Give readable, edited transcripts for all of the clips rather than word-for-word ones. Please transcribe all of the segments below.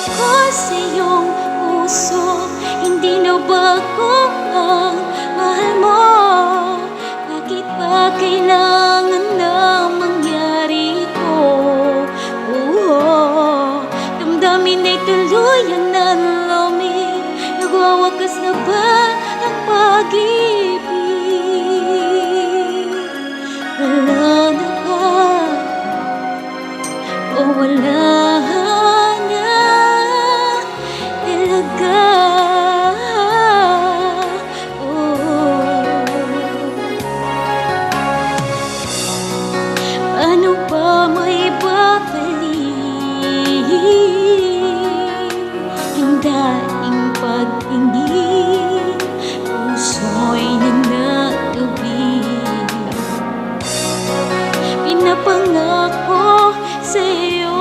ako sa iyong puso? Hindi na ba ako ang mahal mo? Bakit ba kailangan na mangyari ito? Damdamin ay tuluyan na lamig. Nagwawakas na ba ang pag-ibig? Wala na ba? O wala na talaga? Ano ba may babalik? Ang daing pag-ingin, puso'y nanatubig. Pinapangako sa'yo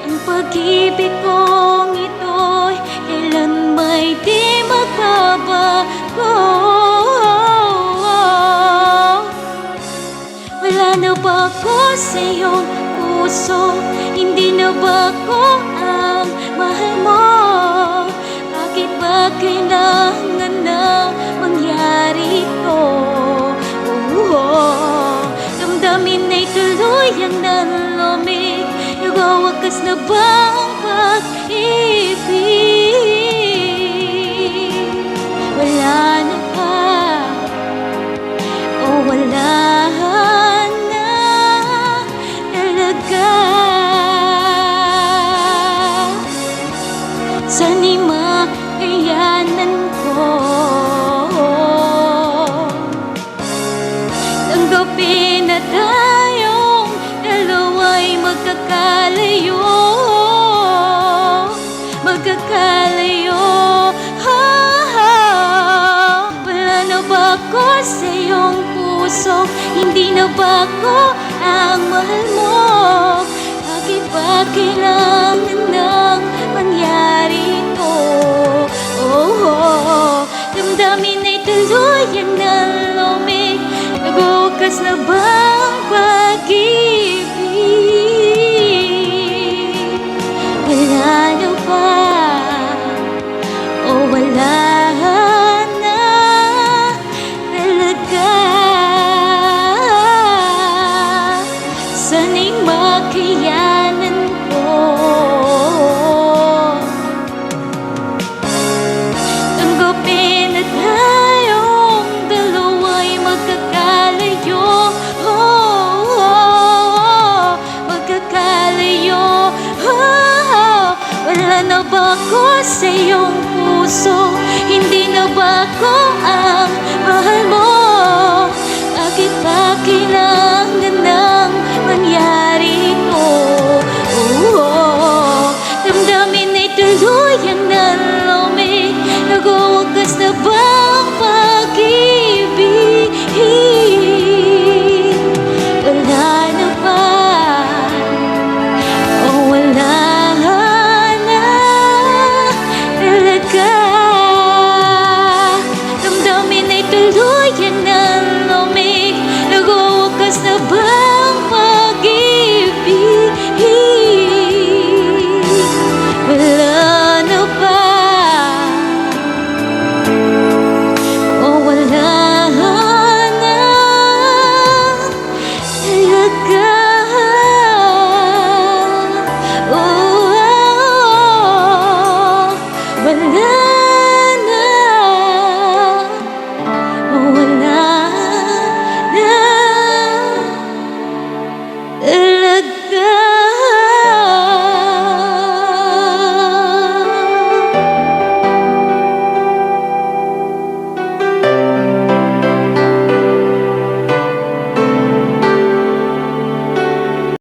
ang pag-ibig kong ito'y kailan may di magbabago. Wala na ba ako sa iyong puso? Hindi na ba ako ang mahal mo? Bakit ba kailangan na mangyari ito? Damdamin ay tuluyang nalamig. Nagwawakas na ba ang pag-ibig? Wala na ba? O wala na talaga? Sana'y makayanan ko tanggapin na tayong dalawa'y magkakalayo. Wala na ba ako sa iyong puso? Hindi na ba ako ang mahal mo? Bakit ba kailangan nang mangyari ito? Damdamin ay tuluyan na lumig. Nagwawakas na ba ang pag-ibig? Wala na ba? O wala na talaga? Sana'y makayanan ko tanggapin na tayong dalawa'y magkakalayo. Wala na ba ako sa iyong puso? Hindi na ba ako ang